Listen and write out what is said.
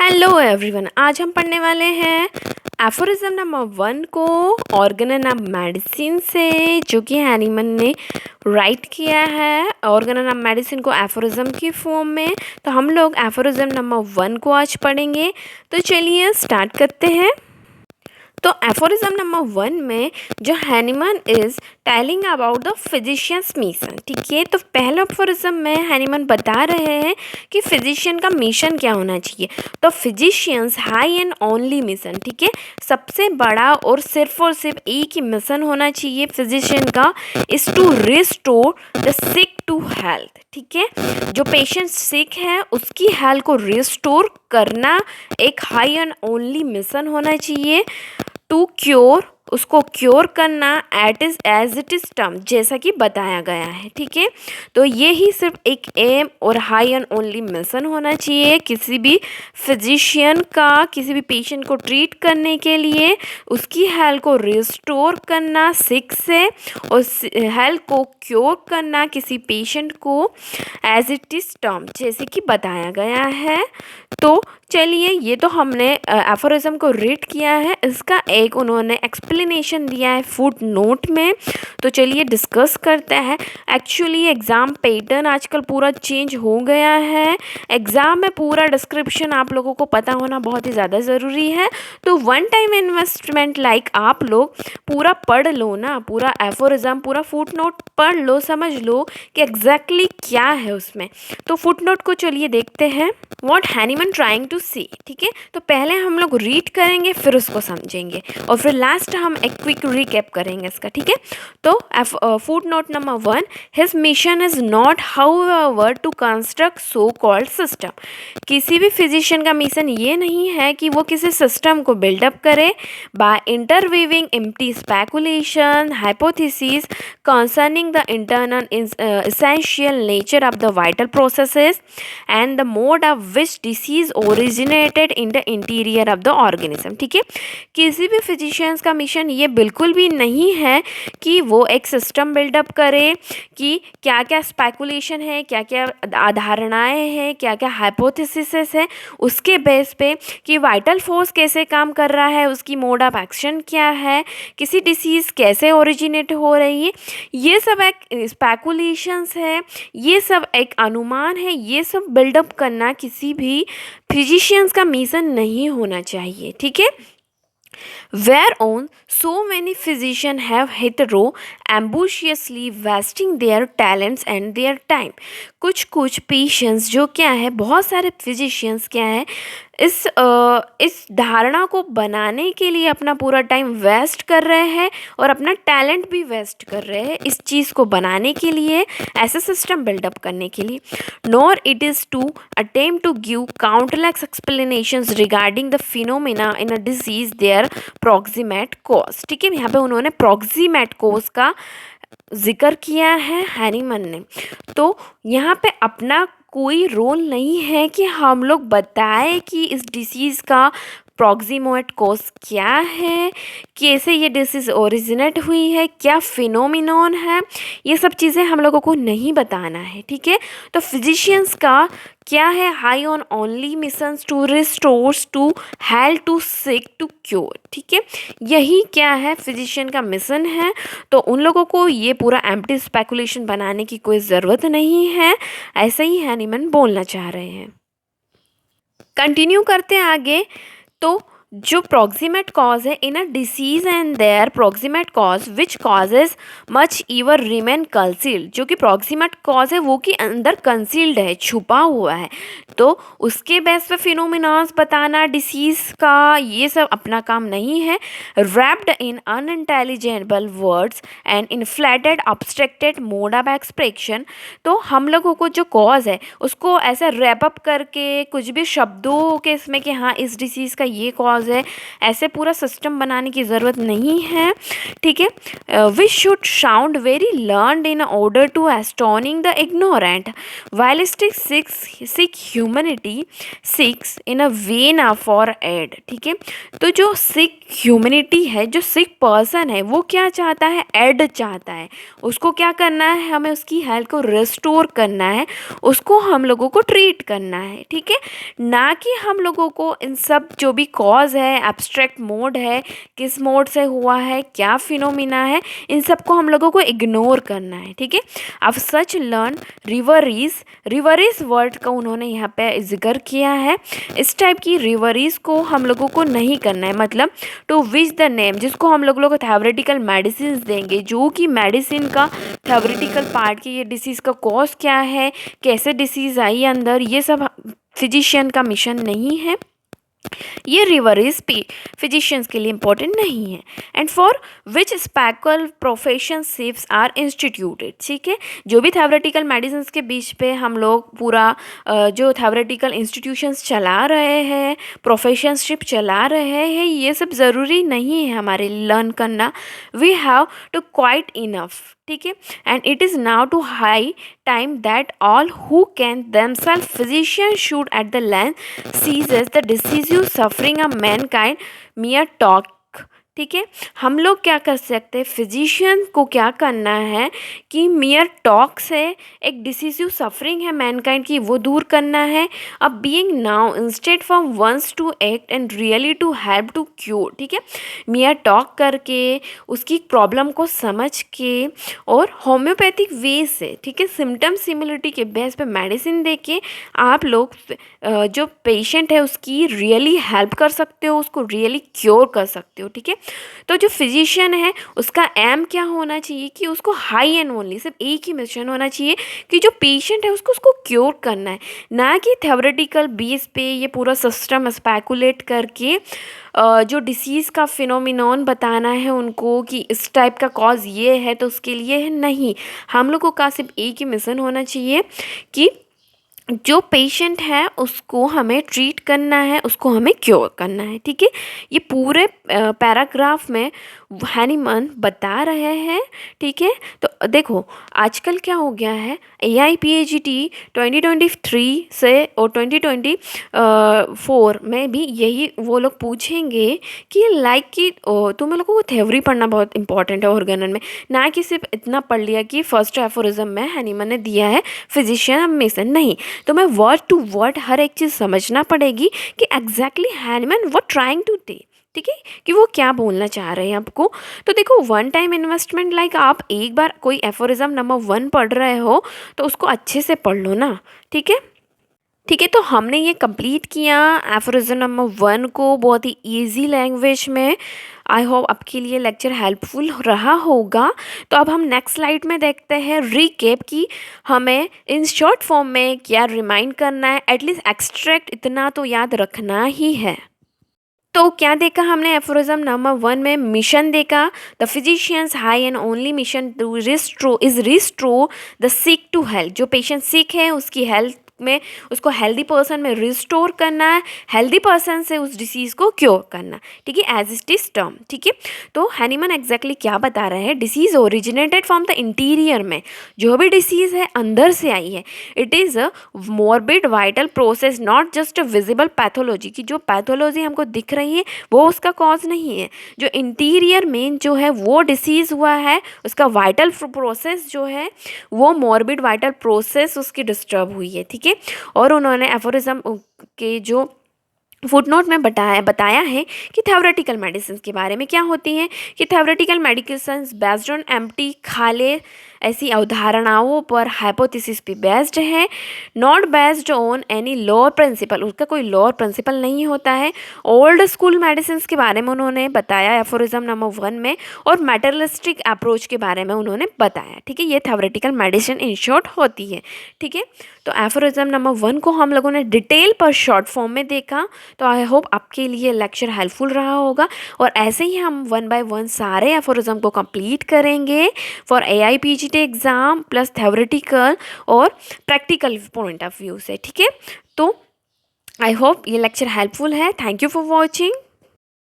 Hello everyone, आज हम पढ़ने वाले हैं एफोरिज्म नंबर 1 को ऑर्गन ऑफ मेडिसिन से, जो कि हैनीमन ने राइट किया है ऑर्गन ऑफ मेडिसिन को एफोरिज्म की फॉर्म में। तो हम लोग एफोरिज्म नंबर 1 को आज पढ़ेंगे। तो चलिए स्टार्ट करते हैं। तो एफोरिज्म नंबर 1 में जो Hahnemann is telling about the physicians mission, ठीक है। तो पहले एफोरिज्म में हैनीमन बता रहे हैं कि फिजिशियन का मिशन क्या होना चाहिए। तो physicians high and only mission, ठीक है, सबसे बड़ा और सिर्फ एक ही मिशन होना चाहिए फिजिशियन का, is to restore the sick to health, ठीक है। जो पेशेंट सिक है उसकी हेल्थ को रिस्टोर करना एक हाई एंड ओनली मिशन होना चाहिए। टू क्योर, उसको क्योर करना एज इट इज टर्म, जैसा कि बताया गया है, ठीक है। तो ये ही सिर्फ एक एम और हाई एंड ओनली मिशन होना चाहिए किसी भी फिजिशियन का, किसी भी पेशेंट को ट्रीट करने के लिए, उसकी हेल्थ को रिस्टोर करना सिक से और हेल्थ को क्योर करना किसी पेशेंट को एज इट इज टर्म, जैसे कि बताया गया है। तो चलिए, ये तो हमने एफोरिज्म को रीड किया है, इसका एक उन्होंने एक्सप्लेनेशन दिया है फुट नोट में। तो चलिए डिस्कस करते हैं। एक्चुअली एग्ज़ाम पैटर्न आजकल पूरा चेंज हो गया है। एग्ज़ाम में पूरा डिस्क्रिप्शन आप लोगों को पता होना बहुत ही ज़्यादा ज़रूरी है। तो वन टाइम इन्वेस्टमेंट लाइक आप लोग पूरा पढ़ लो ना, पूरा एफोरिज्म पूरा फुट नोट पढ़ लो, समझ लो कि एग्जैक्टली क्या है उसमें। तो फुट नोट को चलिए देखते हैं व्हाट हैनीमन ट्राइंग टू सी, ठीक है। तो पहले हम लोग रीड करेंगे, फिर उसको समझेंगे और फिर लास्ट हम एक क्विक रिकैप करेंगे इसका, ठीक है। तो footnote number 1, his mission is not however to construct so called system. किसी भी फिजिशियन का मिशन ये नहीं है कि वो किसी सिस्टम को बिल्डअप करे by interweaving empty speculation hypothesis concerning the internal essential nature of the vital processes and the mode of which disease originated in the interior of the organism, ठीक है। किसी भी फिजिशियंस का मिशन ये बिल्कुल भी नहीं है कि वो एक सिस्टम बिल्डअप करे कि क्या क्या स्पेकुलेशन है, क्या क्या अवधारणाएं हैं, क्या क्या हाइपोथेसिस है, उसके बेस पे कि वाइटल फोर्स कैसे काम कर रहा है, उसकी मोड ऑफ एक्शन क्या है, किसी डिसीज़ कैसे ओरिजिनेट हो रही है, ये सब एक स्पेकुलेशंस है, ये सब एक अनुमान है। ये सब बिल्डअप करना किसी भी फिजिशियंस का मिशन नहीं होना चाहिए, ठीक है। Whereon so many physicians have hetero ambitiously wasting their talents and their time। कुछ पेशेंट्स जो क्या है, बहुत सारे फिजिशियंस क्या है, इस धारणा को बनाने के लिए अपना पूरा टाइम वेस्ट कर रहे हैं और अपना टैलेंट भी वेस्ट कर रहे हैं इस चीज़ को बनाने के लिए, ऐसा सिस्टम बिल्डअप करने के लिए। Nor it is to attempt to give countless explanations regarding the phenomena in a disease their proximate cause, ठीक है। यहाँ पे उन्होंने प्रॉक्सिमेट कॉज का जिक्र किया है हैनीमन ने। तो यहाँ पे अपना कोई रोल नहीं है कि हम लोग बताएं कि इस डिसीज़ का प्रॉक्सिमेट कॉज क्या है, कैसे ये डिसीज़ ओरिजिनेट हुई है, क्या फिनोमिनॉन है, ये सब चीज़ें हम लोगों को नहीं बताना है, ठीक है। तो फिजिशियंस का क्या है, high on only missions to restores to health to sick to cure, ठीक है। यही क्या है फिजिशियन का मिशन है। तो उन लोगों को ये पूरा एम्प्टी स्पेकुलेशन बनाने की कोई ज़रूरत नहीं है, ऐसा ही हैनीमन बोलना चाह रहे हैं। कंटिन्यू करते हैं आगे। तो जो प्रॉक्सिमेट कॉज है in a disease and their proximate cause which causes much ever remain concealed, जो कि प्रॉक्सिमेट कॉज है वो कि अंदर कंसील्ड है, छुपा हुआ है। तो उसके बेस पे फिनोमिनास बताना डिसीज़ का, ये सब अपना काम नहीं है। Wrapped in unintelligible words and inflated abstracted mode of expression. तो हम लोगों को जो कॉज है उसको ऐसे रैप अप करके कुछ भी शब्दों के इसमें कि हाँ इस डिसीज़ का ये कॉज है, ऐसे पूरा सिस्टम बनाने की ज़रूरत नहीं है, ठीक है। Which should sound very learned in order to astonishing the ignorant vitalistic sick humanity seeks in a vain for aid, ठीक है। तो जो सिक ह्यूमनिटी है, जो सिक पर्सन है, वो क्या चाहता है, एड चाहता है। उसको क्या करना है, हमें उसकी हेल्थ को रिस्टोर करना है, उसको हम लोगों को ट्रीट करना है, ठीक है। ना कि हम लोगों को इन सब जो भी कॉज है, एब्स्ट्रैक्ट मोड है, किस मोड से हुआ है, क्या फिनोमिना है, इन सबको हम लोगों को इग्नोर करना है, ठीक है। अब सच लर्न रिवरीज वर्ड का उन्होंने यहाँ पे जिक्र किया है। इस टाइप की रिवरीज को हम लोगों को नहीं करना है, मतलब टू विच द नेम, जिसको हम लोग थेरेटिकल मेडिसिन देंगे, जो कि मेडिसिन का थेरेटिकल पार्ट की, ये डिसीज़ का कॉज क्या है, कैसे डिसीज़ आई अंदर, ये सब फिजिशियन का मिशन नहीं है। ये रिवरीज फिजिशियंस के लिए इम्पोर्टेंट नहीं है। And for which special professorships are instituted, ठीक है। जो भी थेरेटिकल मेडिसिन के बीच पे हम लोग पूरा जो थेरेटिकल इंस्टीट्यूशंस चला रहे हैं, प्रोफेशनशिप चला रहे हैं, ये सब ज़रूरी नहीं है हमारे लर्न करना। We have to quite enough, ठीक है। And it is now to high time that all who can themselves physicians should at the length seizes the disease suffering a mankind mere talk, ठीक है। हम लोग क्या कर सकते हैं, फिजिशियन को क्या करना है कि मियर टॉक से एक डिसीजिव सफरिंग है मैनकाइंड की, वो दूर करना है। अब being now instead from once to act and really to help to cure, ठीक है। मियर टॉक करके उसकी प्रॉब्लम को समझ के और होम्योपैथिक वे से, ठीक है, सिम्टम सिमिलरिटी के बेस पे मेडिसिन दे के आप लोग जो पेशेंट है उसकी रियली हेल्प कर सकते हो, उसको रियली क्योर कर सकते हो, ठीक है। तो जो फिजिशियन है उसका एम क्या होना चाहिए कि उसको हाई एंड ओनली सिर्फ एक ही मिशन होना चाहिए कि जो पेशेंट है उसको क्योर करना है, ना कि थ्योरेटिकल बेस पे ये पूरा सिस्टम स्पेकुलेट करके जो डिसीज़ का फिनोमिनॉन बताना है उनको कि इस टाइप का कॉज ये है तो उसके लिए है। नहीं, हम लोगों का सिर्फ एक ही मिशन होना चाहिए कि जो पेशेंट है उसको हमें ट्रीट करना है, उसको हमें क्योर करना है, ठीक है। ये पूरे पैराग्राफ में हैनीमन बता रहे हैं, ठीक है। तो देखो आजकल क्या हो गया है, AIPAGT 2023 से और 2024 में भी यही वो लोग पूछेंगे कि लाइक कि तुम लोगों को थ्योरी पढ़ना बहुत इंपॉर्टेंट है ऑर्गेनल में, ना कि सिर्फ इतना पढ़ लिया कि फर्स्ट एफोरिज्म में हैनीमन ने दिया है फिजिशियन हमेशा नहीं। तो मैं वर्ड टू वर्ड हर एक चीज़ समझना पड़ेगी कि exactly Hahnemann what trying to day, ठीक है, कि वो क्या बोलना चाह रहे हैं आपको। तो देखो वन टाइम इन्वेस्टमेंट, लाइक आप एक बार कोई एफोरिज्म नंबर 1 पढ़ रहे हो तो उसको अच्छे से पढ़ लो ना, ठीक है। ठीक है, तो हमने ये कंप्लीट किया एफोरिज्म नंबर 1 को बहुत ही इजी लैंग्वेज में। आई होप आपके लिए लेक्चर हेल्पफुल रहा होगा। तो अब हम नेक्स्ट स्लाइड में देखते हैं रिकेप की हमें इन शॉर्ट फॉर्म में क्या रिमाइंड करना है, एटलीस्ट एक्सट्रैक्ट इतना तो याद रखना ही है। तो क्या देखा हमने एफोरिज्म नंबर 1 में, मिशन देखा, the physicians high and only mission to restore the sick to health, जो पेशेंट सिक है उसकी हेल्थ में, उसको हेल्दी पर्सन में रिस्टोर करना है, हेल्दी पर्सन से उस डिसीज़ को क्योर करना, ठीक है, एज इट इज टर्म, ठीक है। तो हैनीमन एग्जैक्टली क्या बता रहे हैं, disease originated from the interior में, जो भी डिसीज़ है अंदर से आई है, it is a morbid vital process, not just a visible pathology, की जो पैथोलॉजी हमको दिख रही है वो उसका कॉज नहीं है, जो इंटीरियर में जो है वो डिसीज़ हुआ है उसका वाइटल प्रोसेस जो है वो मोरबिड वाइटल प्रोसेस उसकी डिस्टर्ब हुई है, ठीक है। और उन्होंने एफोरिज्म के जो फुटनोट में बताया है कि थ्योरेटिकल मेडिसिन के बारे में क्या होती हैं, कि theoretical medicine based on empty खाले ऐसी अवधारणाओं पर हाइपोथेसिस पे बेस्ड है, not based on any law principal, उसका कोई लॉ प्रिंसिपल नहीं होता है। ओल्ड स्कूल मेडिसिन के बारे में उन्होंने बताया एफोरिज्म नंबर 1 में, और मेटरलिस्टिक अप्रोच के बारे में उन्होंने बताया, ठीक है। ये थ्योरेटिकल मेडिसिन इन शॉर्ट होती है, ठीक है। तो एफोरिज्म नंबर 1 को हम लोगों ने डिटेल पर शॉर्ट फॉर्म में देखा। तो आई होप आपके लिए लेक्चर हेल्पफुल रहा होगा, और ऐसे ही हम 1 बाय 1 सारे एफोरिज्म को कंप्लीट करेंगे for AIPGT exam plus theoretical और प्रैक्टिकल पॉइंट ऑफ व्यू से, ठीक है। तो आई होप ये लेक्चर हेल्पफुल है। Thank you for watching.